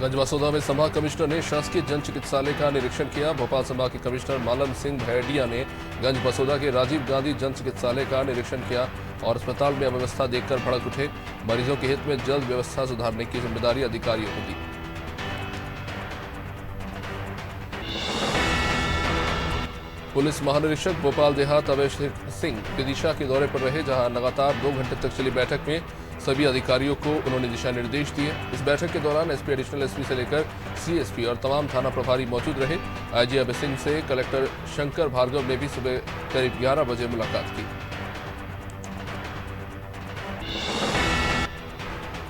गंजबसौदा में संभाग कमिश्नर ने शासकीय जन चिकित्सालय का निरीक्षण किया। भोपाल संभाग के कमिश्नर मालन सिंह भैडिया ने गंजबसौदा के राजीव गांधी जन चिकित्सालय का निरीक्षण किया और अस्पताल में अव्यवस्था देखकर भड़क उठे। मरीजों के हित में जल्द व्यवस्था सुधारने की जिम्मेदारी अधिकारियों को दी। पुलिस महानिरीक्षक भोपाल देहात अवैध सिंह विदिशा के दौरे पर रहे, जहां लगातार 2 घंटे तक चली बैठक में सभी अधिकारियों को उन्होंने दिशा निर्देश दिए। इस बैठक के दौरान एसपी, एडिशनल एसपी से लेकर सीएसपी और तमाम थाना प्रभारी मौजूद रहे। आईजी अभय सिंह से कलेक्टर शंकर भार्गव ने भी सुबह करीब 11 बजे मुलाकात की।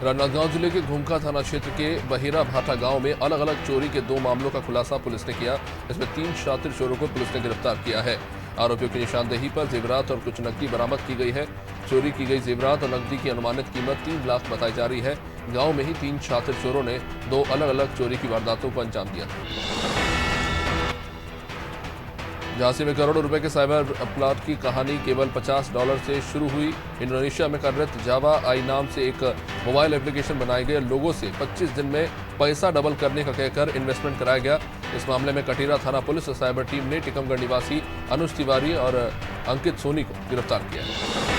राजनांदगांव जिले के घुमका थाना क्षेत्र के बहेरा भाटा गांव में अलग अलग चोरी के 2 मामलों का खुलासा पुलिस ने किया। इसमें 3 शातिर चोरों को पुलिस ने गिरफ्तार किया है। आरोपियों की निशानदेही पर जेवरात और कुछ नकदी बरामद की गई है। चोरी की गई जेवरात और नकदी की अनुमानित कीमत 3 लाख बताई जा रही है। गांव में ही 3 शातिर चोरों ने 2 अलग अलग चोरी की वारदातों को अंजाम दिया था। झांसी में करोड़ों रुपए के साइबर प्लॉट की कहानी केवल $50 से शुरू हुई। इंडोनेशिया में कार्यरत जावा आई नाम से एक मोबाइल एप्लीकेशन बनाए गए लोगों से 25 दिन में पैसा डबल करने का कहकर इन्वेस्टमेंट कराया गया। इस मामले में कटीरा थाना पुलिस और साइबर टीम ने टिकमगढ़ निवासी अनुज तिवारी और अंकित सोनी को गिरफ्तार किया है।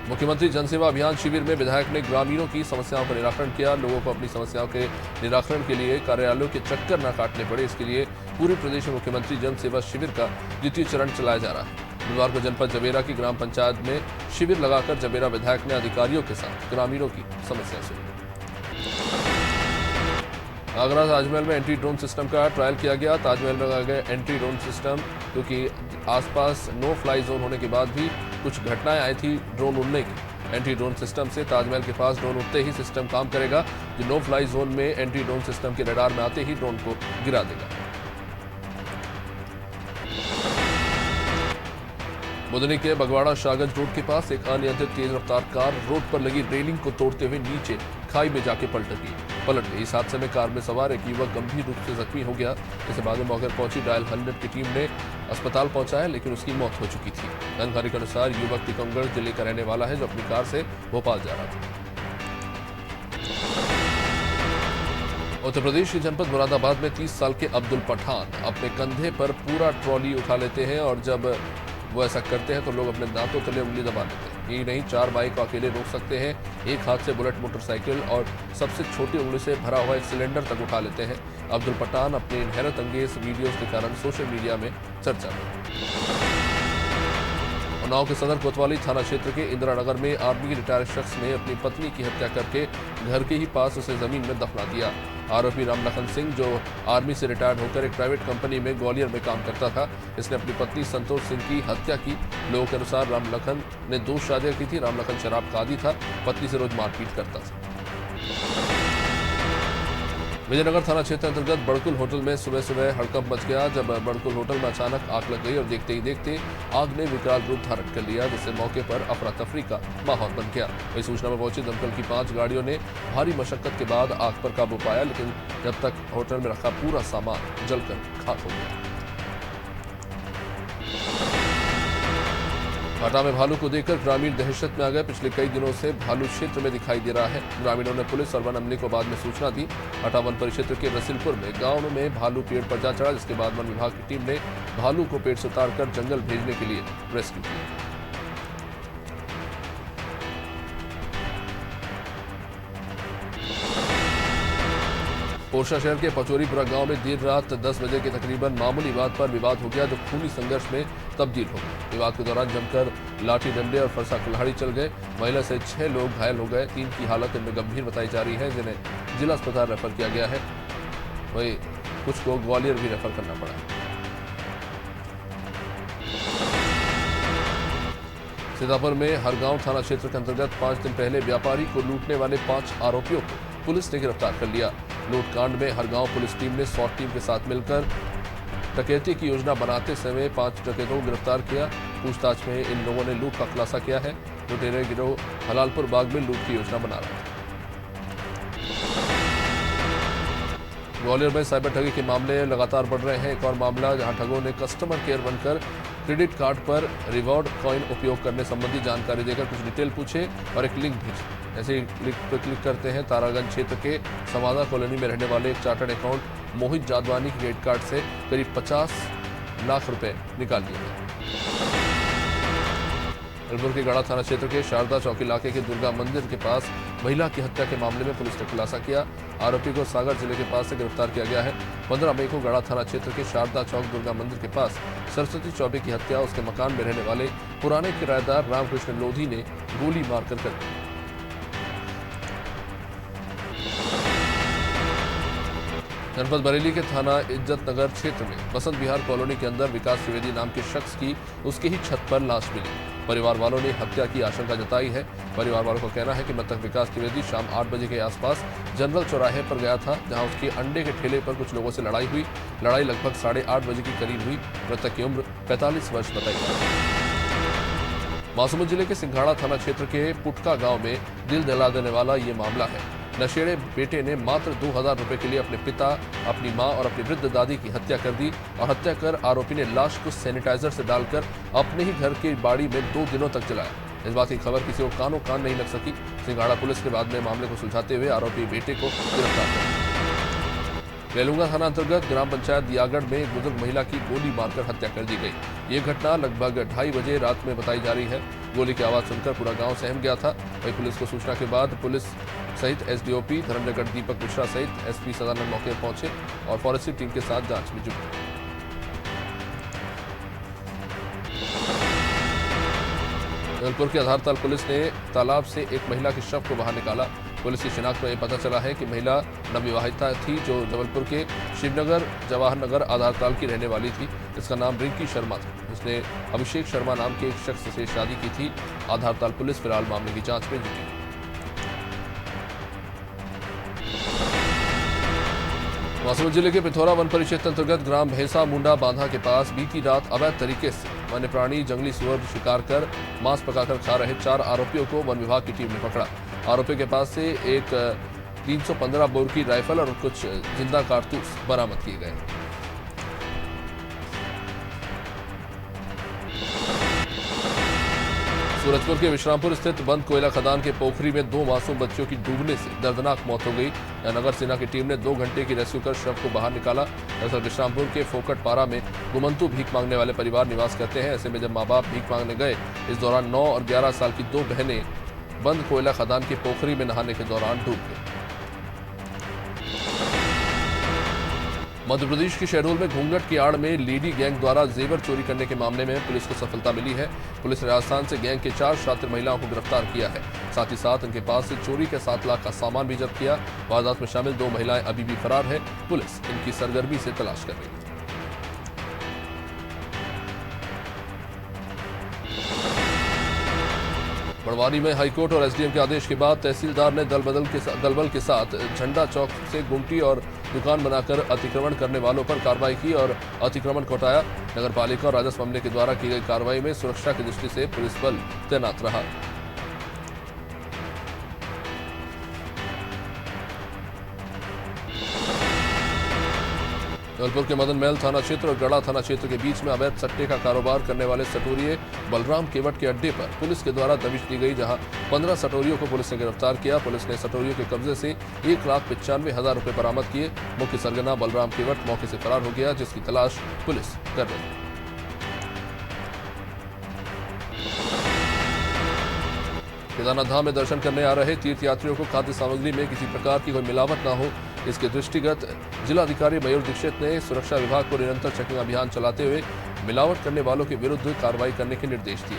मुख्यमंत्री जनसेवा अभियान शिविर में विधायक ने ग्रामीणों की समस्याओं का निराकरण किया। लोगों को अपनी समस्याओं के निराकरण के लिए कार्यालयों के चक्कर न काटने पड़े, इसके लिए पूरे प्रदेश में मुख्यमंत्री जनसेवा शिविर का 2य चरण चलाया जा रहा है। बुधवार को जनपद जबेरा की ग्राम पंचायत में शिविर लगाकर जबेरा विधायक ने अधिकारियों के साथ ग्रामीणों की समस्या सुनी। आगरा ताजमहल में एंटी ड्रोन सिस्टम का ट्रायल किया गया। ताजमहल में लगाए गए एंटी ड्रोन सिस्टम, क्योंकि आसपास नो फ्लाई जोन होने के बाद भी कुछ घटनाएं आई थी ड्रोन उड़ने की। एंटी ड्रोन सिस्टम से ताजमहल के पास ड्रोन उड़ते ही सिस्टम काम करेगा, जो नो फ्लाई जोन में एंटी ड्रोन सिस्टम के रडार में आते ही ड्रोन को गिरा देगा। बुधनी के बगवाड़ा शाहगंज रोड के पास एक अनियंत्रित तेज रफ्तार कार रोड पर लगी रेलिंग को तोड़ते हुए नीचे खाई में जाके पलट गई। इस हादसे में कार में सवार एक युवक गंभीर रूप से जख्मी हो गया। इसके बाद में मौके पर पहुंची डायल 100 की टीम ने अस्पताल पहुंचाया, लेकिन उसकी मौत हो चुकी थी। जानकारी के अनुसार युवक टिकमगढ़ जिले का रहने वाला है, जो अपनी कार से भोपाल जा रहा था। उत्तर प्रदेश के जनपद मुरादाबाद में 30 साल के अब्दुल पठान अपने कंधे पर पूरा ट्रॉली उठा लेते हैं और जब वो ऐसा करते हैं तो लोग अपने दांतों तले उंगली दबा देते हैं। यही नहीं, 4 बाइक को अकेले रोक सकते हैं। एक हाथ से बुलेट मोटरसाइकिल और सबसे छोटी उंगली से भरा हुआ एक सिलेंडर तक उठा लेते हैं। अब्दुल पठान अपने इन हैरत अंगेज वीडियोज के कारण सोशल मीडिया में चर्चा में। उन्नाव के सदर कोतवाली थाना क्षेत्र के इंदिरा नगर में आर्मी के रिटायर्ड शख्स ने अपनी पत्नी की हत्या करके घर के ही पास उसे जमीन में दफना दिया। आरोपी रामलखन सिंह, जो आर्मी से रिटायर्ड होकर एक प्राइवेट कंपनी में ग्वालियर में काम करता था, इसने अपनी पत्नी संतोष सिंह की हत्या की। लोगों के अनुसार रामलखन ने 2 शादियां की थी। रामलखन शराब का आदी था, पत्नी से रोज मारपीट करता था। विजयनगर थाना क्षेत्र अंतर्गत बड़कुल होटल में सुबह हड़कंप मच गया, जब बड़कुल होटल में अचानक आग लग गई और देखते ही देखते आग ने विकराल रूप धारण कर लिया, जिससे मौके पर अफरा तफरी का माहौल बन गया। वही सूचना में पहुंची दमकल की 5 गाड़ियों ने भारी मशक्कत के बाद आग पर काबू पाया, लेकिन जब तक होटल में रखा पूरा सामान जलकर खाक हो गया। हटा में भालू को देखकर ग्रामीण दहशत में आ गए। पिछले कई दिनों से भालू क्षेत्र में दिखाई दे रहा है। ग्रामीणों ने पुलिस और वन अमले को बाद में सूचना दी। हटा वन परिक्षेत्र के रसिलपुर में गांव में भालू पेड़ पर जा चढ़ा, जिसके बाद वन विभाग की टीम ने भालू को पेड़ से उतारकर जंगल भेजने के लिए रेस्क्यू किया। पोरसा शहर के पचोरीपुरा गांव में देर रात 10 बजे के तकरीबन मामूली बात पर विवाद हो गया, जो खूनी संघर्ष में तब्दील हो गया। विवाद के दौरान जमकर लाठी डंडे और फरसा कुल्हाड़ी चल गए। महिला से 6 लोग घायल हो गए। 3 की हालत इनमें गंभीर बताई जा रही है, जिन्हें जिला अस्पताल रेफर किया गया है। वहीं कुछ को ग्वालियर भी रेफर करना पड़ा। सीतापुर में हरगांव थाना क्षेत्र के अंतर्गत 5 दिन पहले व्यापारी को लूटने वाले 5 आरोपियों को पुलिस ने गिरफ्तार कर लिया। लूटकांड में हरगांव पुलिस टीम ने SWAT टीम के साथ मिलकर डकैती की योजना बनाते समय 5 डकैतों को गिरफ्तार किया। पूछताछ में इन लोगों ने लूट का खुलासा किया है। लुटेरे गिरोह हलालपुर बाग में लूट की योजना बना रहा था। ग्वालियर में साइबर ठगी के मामले लगातार बढ़ रहे हैं। एक और मामला जहां ठगों ने कस्टमर केयर बनकर क्रेडिट कार्ड पर रिवॉर्ड कॉइन उपयोग करने संबंधी जानकारी देकर कुछ डिटेल पूछे और एक लिंक भेजे। ऐसे ही लिंक पर क्लिक करते हैं तारागंज क्षेत्र के समादा कॉलोनी में रहने वाले एक चार्टर्ड अकाउंट मोहित जादवानी के क्रेडिट कार्ड से करीब 50 लाख रुपए निकाल लिए गए। जबलपुर के गढ़ा थाना क्षेत्र के शारदा चौक इलाके के दुर्गा मंदिर के पास महिला की हत्या के मामले में पुलिस ने खुलासा किया। आरोपी को सागर जिले के पास से गिरफ्तार किया गया है। 15 मई को गढ़ा थाना क्षेत्र के शारदा चौक दुर्गा मंदिर के पास सरस्वती चौबे की हत्या उसके मकान में रहने वाले पुराने किराएदार रामकृष्ण लोधी ने गोली मारकर कर दी। जनपद बरेली के थाना इज्जत नगर क्षेत्र में बसंत विहार कॉलोनी के अंदर विकास त्रिवेदी नाम के शख्स की उसके ही छत पर लाश मिली। परिवार वालों ने हत्या की आशंका जताई है। परिवार वालों का कहना है कि मृतक विकास त्रिवेदी शाम 8 बजे के आसपास जनरल चौराहे पर गया था, जहां उसके अंडे के ठेले पर कुछ लोगों से लड़ाई हुई। लड़ाई लगभग 8:30 बजे के करीब हुई। मृतक की उम्र 45 वर्ष बताई गई। महासमुंद जिले के सिंघाड़ा थाना क्षेत्र के पुटका गांव में दिल दहला देने वाला ये मामला है। नशेड़े बेटे ने मात्र 2000 रुपए के लिए अपने पिता, अपनी मां और अपनी वृद्ध दादी की हत्या कर दी और हत्या कर आरोपी ने लाश को सैनिटाइजर से डालकर अपने ही घर की बाड़ी में 2 दिनों तक जलाया। इस बात की खबर किसी को कानो कान नहीं लग सकी। सिंघाड़ा पुलिस के बाद में मामले को सुलझाते हुए आरोपी बेटे को गिरफ्तार कर लिया। बेलूंगा थाना अंतर्गत ग्राम पंचायत दियागढ़ में एक बुजुर्ग महिला की गोली मारकर हत्या कर दी गई। ये घटना लगभग 2:30 बजे रात में बताई जा रही है। गोली की आवाज सुनकर पूरा गांव सहम गया था। वहीं पुलिस को सूचना के बाद पुलिस सहित एसडीओपी धर्मनगर दीपक मिश्रा सहित एसपी सदानंद मौके पर पहुंचे और फॉरेंसिक टीम के साथ जांच में जुटे। जबलपुर की आधारताल पुलिस ने तालाब से एक महिला के शव को बाहर निकाला। पुलिस की शिनाख्त में पता चला है कि महिला नवविवाहिता थी जो जबलपुर के शिवनगर जवाहर नगर आधारताल की रहने वाली थी। इसका नाम रिंकी शर्मा था। उसने अभिषेक शर्मा नाम के एक शख्स से शादी की थी। आधारताल पुलिस फिलहाल मामले की जांच में जुटी है। महासमुंद जिले के पिथौरा वन परिक्षेत्र अंतर्गत ग्राम भैंसा मुंडा बांधा के पास बीती रात अवैध तरीके से वन्य प्राणी जंगली सुअर शिकार कर मांस पकाकर खा रहे 4 आरोपियों को वन विभाग की टीम ने पकड़ा। आरोपियों के पास से एक 315 बोर की राइफल और कुछ जिंदा कारतूस बरामद किए गए। सूरजपुर के विश्रामपुर स्थित बंद कोयला खदान के पोखरी में 2 मासूम बच्चों की डूबने से दर्दनाक मौत हो गई। नगर सेना की टीम ने 2 घंटे की रेस्क्यू कर शव को बाहर निकाला। दरअसल विश्रामपुर के फोकटपारा में गुमंतु भीख मांगने वाले परिवार निवास करते हैं। ऐसे में जब मां बाप भीख मांगने गए, इस दौरान 9 और 11 साल की 2 बहनें बंद कोयला खदान के पोखरी में नहाने के दौरान डूब गई। मध्य प्रदेश के शहडोल में घूंघट की आड़ में लेडी गैंग द्वारा जेवर चोरी करने के मामले में पुलिस को सफलता मिली है। पुलिस ने राजस्थान से गैंग के 4 शातिर महिलाओं को गिरफ्तार किया है। साथ ही साथ उनके पास से चोरी के 7 लाख का सामान भी जब्त किया। वारदात में शामिल 2 महिलाएं अभी भी फरार है। पुलिस इनकी सरगर्मी से तलाश कर रही है। बड़वानी में हाईकोर्ट और एसडीएम के आदेश के बाद तहसीलदार ने दलबल के साथ झंडा चौक से गुमटी और दुकान बनाकर अतिक्रमण करने वालों पर कार्रवाई की और अतिक्रमण को हटाया। नगरपालिका और राजस्व अमले के द्वारा की गई कार्रवाई में सुरक्षा की दृष्टि से पुलिस बल तैनात रहा। जबलपुर के मदन महल थाना क्षेत्र और गढ़ा थाना क्षेत्र के बीच में अवैध सट्टे का कारोबार करने वाले सटोरिये बलराम केवट के अड्डे पर पुलिस के द्वारा दबिश दी गई, जहां 15 सटोरियों को पुलिस ने गिरफ्तार किया। पुलिस ने सटोरियों के कब्जे से 1,95,000 रुपए बरामद किए। मुख्य सरगना बलराम केवट मौके से फरार हो गया, जिसकी तलाश पुलिस कर रही है। केदारनाथ धाम में दर्शन करने आ रहे तीर्थयात्रियों को खाद्य सामग्री में किसी प्रकार की कोई मिलावट न हो, इसके दृष्टिगत जिलाधिकारी मयूर दीक्षित ने सुरक्षा विभाग को निरंतर चेकिंग अभियान चलाते हुए मिलावट करने वालों के विरुद्ध कार्रवाई करने के निर्देश दिए।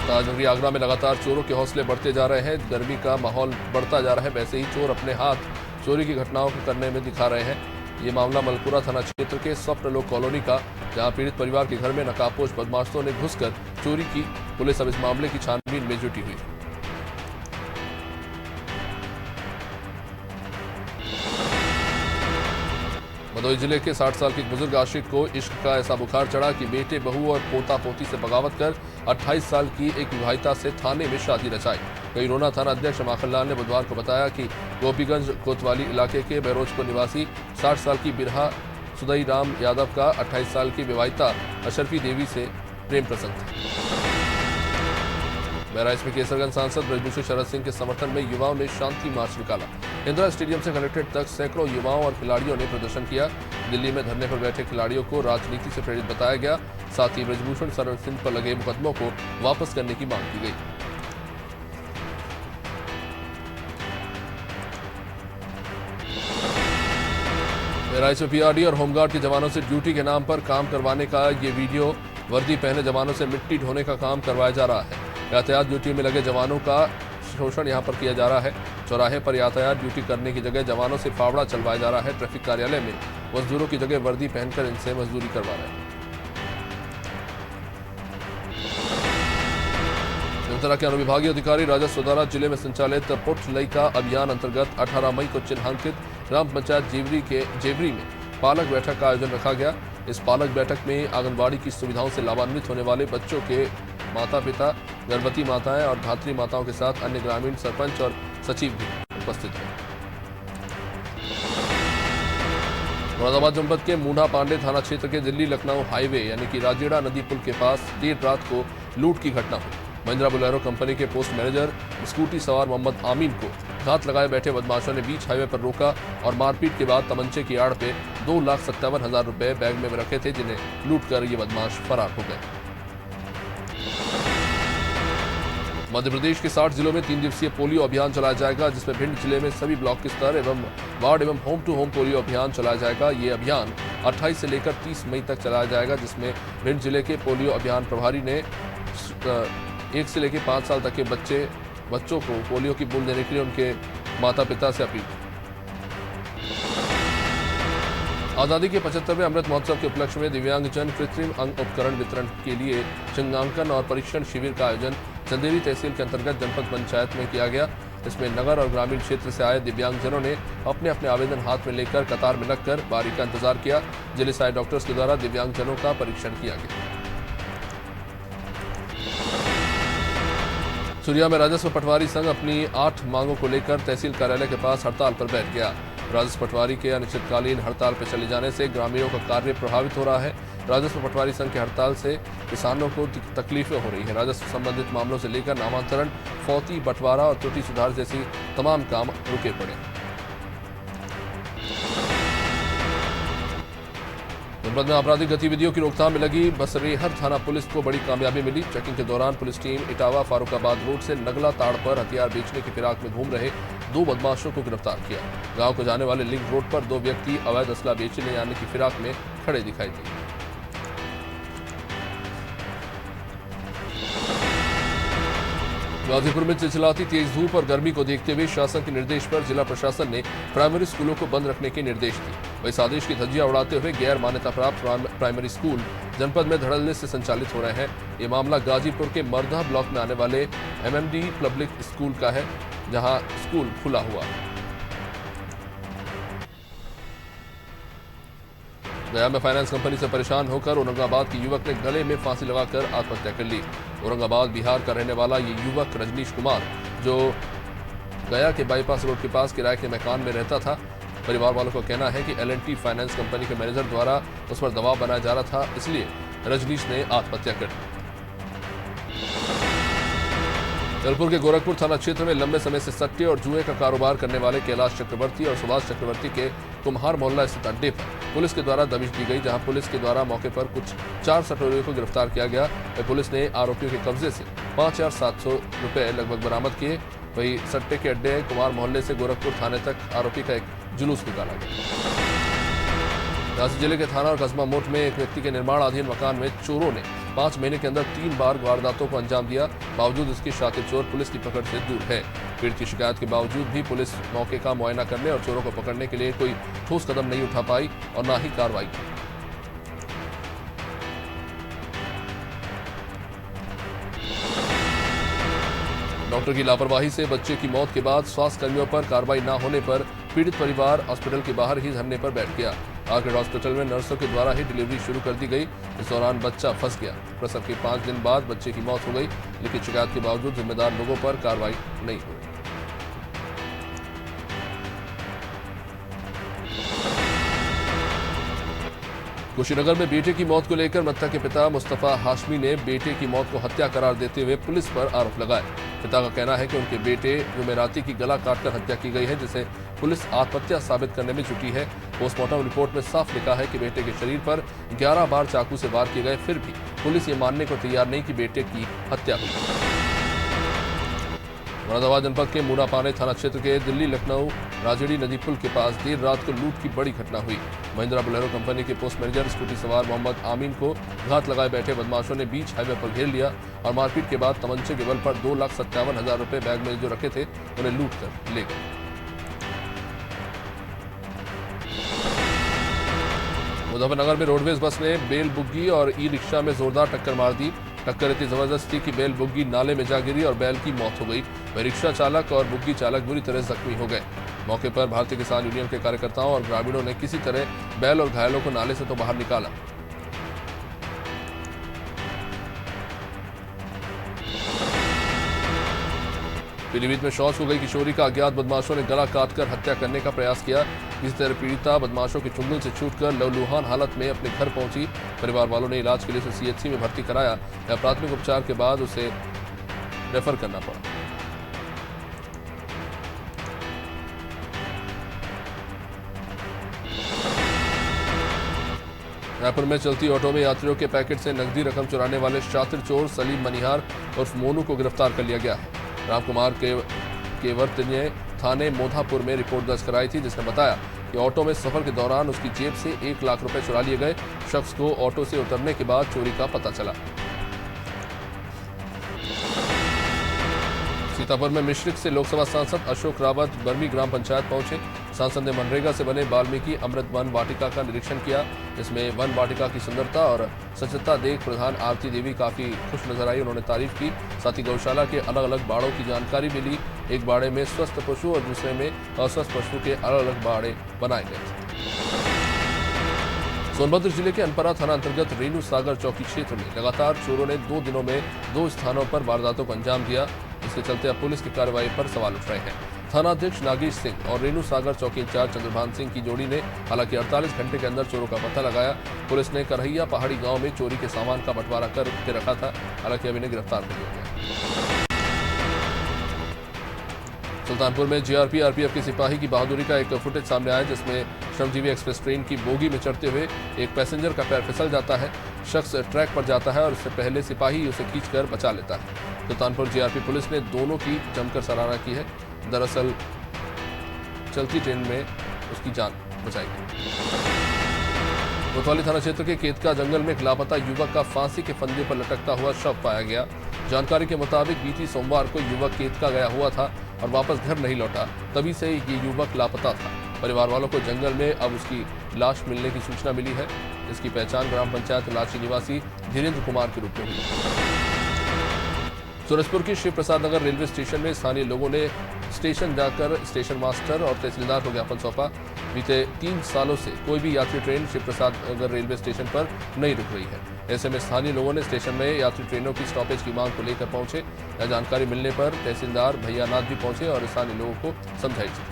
ताजनगरी आगरा में लगातार चोरों के हौसले बढ़ते जा रहे हैं। गर्मी का माहौल बढ़ता जा रहा है, वैसे ही चोर अपने हाथ चोरी की घटनाओं को करने में दिखा रहे हैं। ये मामला मलपुरा थाना क्षेत्र के स्वप्नलोक कॉलोनी का, जहां पीड़ित परिवार के घर में नकाबपोश बदमाशों ने घुसकर चोरी की। पुलिस अब इस मामले की छानबीन में जुटी हुई है। भदोही जिले के 60 साल के एक बुजुर्ग आशिक को इश्क का ऐसा बुखार चढ़ा कि बेटे, बहू और पोता पोती से बगावत कर 28 साल की एक विवाहिता से थाने में शादी रचाई। कईरोना थाना अध्यक्ष माखनलाल ने बुधवार को बताया कि गोपीगंज कोतवाली इलाके के बहरोजपुर निवासी 60 साल की बिरहा सुदई राम यादव का 28 साल की विवाहिता अशरफी देवी से प्रेम प्रसंग था। बहराइच में केसरगंज सांसद ब्रजभूषण शरद सिंह के समर्थन में युवाओं ने शांति मार्च निकाला। इंदिरा स्टेडियम से कलेक्ट्रेट तक सैकड़ों युवाओं और खिलाड़ियों ने प्रदर्शन किया। दिल्ली में धरने पर बैठे खिलाड़ियों को राजनीति से प्रेरित बताया गया। साथ ही ब्रजभूषण शरद सिंह पर लगे मुकदमों को वापस करने की मांग की गई। बहराइच में पीआरडी और होमगार्ड के जवानों से ड्यूटी के नाम पर काम करवाने का ये वीडियो, वर्दी पहने जवानों से मिट्टी ढोने का काम करवाया जा रहा है। यातायात ड्यूटी में लगे जवानों का शोषण यहां पर किया जा रहा है। चौराहे पर यातायात ड्यूटी करने की जगह जवानों से फावड़ा चलवाया जा रहा है। ट्रैफिक कार्यालय में मजदूरों की जगह वर्दी पहनकर इनसे मजदूरी करवा रहे हैं। बेमेतरा के अनुविभागीय अधिकारी राजस्व द्वारा जिले में संचालित पुट लइका अभियान अंतर्गत 18 मई को चिन्हांकित ग्राम पंचायत जेवरी में पालक बैठक का आयोजन रखा गया। इस पालक बैठक में आंगनबाड़ी की सुविधाओं से लाभान्वित होने वाले बच्चों के माता पिता, गर्भवती माताएं और धात्री माताओं के साथ अन्य ग्रामीण सरपंच और सचिव भी उपस्थित थे। मुरादाबाद जनपद के मूढ़ा पांडे थाना क्षेत्र के दिल्ली लखनऊ हाईवे यानी कि राजेड़ा नदी पुल के पास देर रात को लूट की घटना हुई। महिंद्रा बोलेरो कंपनी के पोस्ट मैनेजर स्कूटी सवार मोहम्मद आमीन को घात लगाए बैठे बदमाशों ने बीच हाईवे पर रोका और मारपीट के बाद तमंचे की आड़ पे 2,57,000 रुपए बैग में रखे थे, जिन्हें लूट कर ये बदमाश फरार हो गए। मध्य प्रदेश के 60 जिलों में 3 दिवसीय पोलियो अभियान चलाया जाएगा, जिसमें भिंड जिले में सभी ब्लॉक के स्तर एवं वार्ड एवं होम टू होम पोलियो अभियान चलाया जाएगा। ये अभियान 28 से लेकर 30 मई तक चलाया जाएगा, जिसमें भिंड जिले के पोलियो अभियान प्रभारी ने 1 से लेकर 5 साल तक के बच्चों को पोलियो की बूंद देने के लिए उनके माता पिता से अपील की। आजादी के 75वें अमृत महोत्सव के उपलक्ष्य में दिव्यांगजन कृत्रिम अंग उपकरण वितरण के लिए चिन्हांकन और परीक्षण शिविर का आयोजन चंदेरी तहसील के अंतर्गत जनपद पंचायत में किया गया। इसमें नगर और ग्रामीण क्षेत्र से आए दिव्यांगजनों ने अपने अपने आवेदन हाथ में लेकर कतार में लगकर बारी का इंतजार किया। जिले से आए डॉक्टर्स के द्वारा दिव्यांगजनों का परीक्षण किया गया। सुरिया में राजस्व पटवारी संघ अपनी 8 मांगों को लेकर तहसील कार्यालय के पास हड़ताल पर बैठ गया। राजस्व पटवारी के अनिश्चितकालीन हड़ताल पर चले जाने से ग्रामीणों का कार्य प्रभावित हो रहा है। राजस्व पटवारी संघ के हड़ताल से किसानों को तकलीफें हो रही हैं। राजस्व संबंधित मामलों से लेकर नामांतरण, फौती, बंटवारा और त्रुटि सुधार जैसी तमाम काम रुके पड़े। जनपद में आपराधिक गतिविधियों की रोकथाम में लगी बसरेहर थाना पुलिस को बड़ी कामयाबी मिली। चेकिंग के दौरान police team Etawah Farooqabad road से नगला ताड़ पर हथियार बेचने की फिराक में घूम रहे 2 बदमाशों को गिरफ्तार किया। गांव को जाने वाले लिंक रोड पर 2 व्यक्ति अवैध असला बेचने जाने की फिराक में खड़े दिखाई दिए। गाजीपुर में चिलचिलाती तेज धूप और गर्मी को देखते हुए शासन के निर्देश पर जिला प्रशासन ने प्राइमरी स्कूलों को बंद रखने के निर्देश दिए। इस आदेश की धज्जियां उड़ाते हुए गैर मान्यता प्राप्त प्राइमरी स्कूल जनपद में धड़ल्ले से संचालित हो रहे हैं। ये मामला गाजीपुर के मर्दा ब्लॉक में आने वाले MMD पब्लिक स्कूल का है, जहां स्कूल खुला हुआ है। गया में फाइनेंस कंपनी से परेशान होकर औरंगाबाद के युवक ने गले में फांसी लगाकर आत्महत्या कर ली। औरंगाबाद बिहार का रहने वाला ये युवक रजनीश कुमार, जो गया के बाईपास रोड के पास किराए के मकान में रहता था। परिवार वालों का कहना है कि L&T फाइनेंस कंपनी के मैनेजर द्वारा उस पर दबाव बनाया जा रहा था, इसलिए रजनीश ने आत्महत्या कर ली। जबलपुर के गोरखपुर थाना क्षेत्र में लंबे समय से सट्टे और जुए का कारोबार करने वाले कैलाश चक्रवर्ती और सुभाष चक्रवर्ती के कुम्हार मोहल्ला स्थित अड्डे पर पुलिस के द्वारा दबिश दी गई, जहां पुलिस के द्वारा मौके पर कुछ 4 सटोरियों को गिरफ्तार किया गया। पुलिस ने आरोपियों के कब्जे से 5,700 रुपए लगभग बरामद किए। वहीं सट्टे के अड्डे कुमार मोहल्ले से गोरखपुर थाने तक आरोपी का एक जुलूस निकाला गया। झांसी जिले के थाना और कस्बा मोट में एक व्यक्ति के निर्माणाधीन मकान में चोरों ने 5 महीने के अंदर 3 बार वारदातों को अंजाम दिया। बावजूद इसके शातिर चोर पुलिस की पकड़ से दूर है। पीड़ित की शिकायत के बावजूद भी पुलिस मौके का मुआयना करने और चोरों को पकड़ने के लिए कोई ठोस कदम नहीं उठा पाई और न ही कार्रवाई की। डॉक्टर की लापरवाही से बच्चे की मौत के बाद स्वास्थ्य कर्मियों पर कार्रवाई न होने पर पीड़ित परिवार हॉस्पिटल के बाहर ही धरने पर बैठ गया। आर्किड हॉस्पिटल में नर्सों के द्वारा ही डिलीवरी शुरू कर दी गई। इस दौरान बच्चा फंस गया। प्रसव के 5 दिन बाद बच्चे की मौत हो गई, लेकिन शिकायत के बावजूद जिम्मेदार लोगों पर कार्रवाई नहीं हुई। कुशीनगर में बेटे की मौत को लेकर मृतक के पिता मुस्तफा हाशमी ने बेटे की मौत को हत्या करार देते हुए पुलिस पर आरोप लगाए। पिता का कहना है कि उनके बेटे जुमेराती की गला काटकर हत्या की गई है, जिसे पुलिस आत्महत्या साबित करने में जुटी है। पोस्टमार्टम रिपोर्ट में साफ लिखा है कि बेटे के शरीर पर 11 बार चाकू से वार किए गए, फिर भी पुलिस ये मानने को तैयार नहीं कि बेटे की हत्या हुई। मुरादाबाद जनपद के मूनापाने थाना क्षेत्र के दिल्ली लखनऊ राजड़ी नदी पुल के पास देर रात को लूट की बड़ी घटना हुई। महिंद्रा बोलेरो कंपनी के पोस्ट मैनेजर स्कूटी सवार मोहम्मद आमीन को घात लगाए बैठे बदमाशों ने बीच हाईवे पर घेर लिया और मारपीट के बाद तमंचे के बल पर 2,57,000 रुपए बैग में जो रखे थे उन्हें लूट कर ले गए। मुजफ्फरनगर में रोडवेज बस ने बेल बुग्गी और ई रिक्शा में जोरदार टक्कर मार दी। टक्कर इतनी जबरदस्त थी कि बेल बुग्गी नाले में जा गिरी और बैल की मौत हो गई। वह रिक्शा चालक और बुग्गी चालक बुरी तरह जख्मी हो गए। मौके पर भारतीय किसान यूनियन के कार्यकर्ताओं और ग्रामीणों ने किसी तरह बैल और घायलों को नाले से तो बाहर निकाला। पीलीभीत में शौच हो गई किशोरी का अज्ञात बदमाशों ने गला काटकर हत्या करने का प्रयास किया। इस तरह पीड़िता बदमाशों के चुंगल से छूटकर लहूलुहान हालत में अपने घर पहुंची। परिवार वालों ने इलाज के लिए उसे सीएचसी में भर्ती कराया। प्राथमिक उपचार के बाद उसे रेफर करना पड़ा। रायपुर में चलती ऑटो में यात्रियों के पैकेट से नकदी रकम चुराने वाले शातिर चोर सलीम मनिहार उर्फ मोनू को गिरफ्तार कर लिया गया है। रामकुमार केवर्त ने थाने मोधापुर में रिपोर्ट दर्ज कराई थी, जिसने बताया कि ऑटो में सफर के दौरान उसकी जेब से 1 लाख रुपए चुरा लिए गए। शख्स को ऑटो से उतरने के बाद चोरी का पता चला। सीतापुर में मिश्रिक से लोकसभा सांसद अशोक रावत बर्मी ग्राम पंचायत पहुंचे। सांसद ने मनरेगा से बने वाल्मीकि अमृत वन वाटिका का निरीक्षण किया। इसमें वन वाटिका की सुंदरता और स्वच्छता देख प्रधान आरती देवी काफी खुश नजर आई। उन्होंने तारीफ की। साथ ही गौशाला के अलग अलग बाड़ों की जानकारी मिली। एक बाड़े में स्वस्थ पशु और दूसरे में अस्वस्थ पशु के अलग अलग बाड़े बनाए गए। सोनभद्र जिले के अनपरा थाना अंतर्गत रेणु सागर चौकी क्षेत्र में लगातार चोरों ने 2 दिनों में 2 स्थानों पर वारदातों को अंजाम दिया। इसके चलते अब पुलिस की कार्रवाई पर सवाल उठ रहे हैं। थाना अध्यक्ष नागेश सिंह और रेणु सागर चौकी इंचार्ज चंद्रभान सिंह की जोड़ी ने हालांकि 48 घंटे के अंदर चोरों का पता लगाया। पुलिस ने करहैया पहाड़ी गांव में चोरी के सामान का बंटवारा करके रखा था। हालांकि अब इन्हें गिरफ्तार कर लिया गया। सुल्तानपुर में जीआरपी आरपीएफ के सिपाही की बहादुरी का एक फुटेज सामने आया, जिसमें श्रमजीवी एक्सप्रेस ट्रेन की बोगी में चढ़ते हुए एक पैसेंजर का पैर फिसल जाता है। शख्स ट्रैक पर जाता है और इससे पहले सिपाही उसे खींचकर बचा लेता है। सुल्तानपुर जीआरपी पुलिस ने दोनों की जमकर सराहना की है। दरअसल चलती ट्रेन में उसकी जान बचाई गई। कोतवाली थाना क्षेत्र के केतका जंगल में एक लापता युवक का फांसी के फंदे पर लटकता हुआ शव पाया गया। जानकारी के मुताबिक बीती सोमवार को युवक केतका गया हुआ था और वापस घर नहीं लौटा। तभी से ये युवक लापता था। परिवार वालों को जंगल में अब उसकी लाश मिलने की सूचना मिली है। इसकी पहचान ग्राम पंचायत लाची निवासी धीरेन्द्र कुमार के रूप में हुई। सूरजपुर के शिव प्रसाद नगर रेलवे स्टेशन में स्थानीय लोगों ने स्टेशन जाकर स्टेशन मास्टर और तहसीलदार को ज्ञापन सौंपा। बीते 3 सालों से कोई भी यात्री ट्रेन शिव प्रसाद नगर रेलवे स्टेशन पर नहीं रुक रही है। ऐसे में स्थानीय लोगों ने स्टेशन में यात्री ट्रेनों की स्टॉपेज की मांग को लेकर पहुंचे। यह जानकारी मिलने पर तहसीलदार भैयानाथ भी पहुंचे और स्थानीय लोगों को समझाइश दी।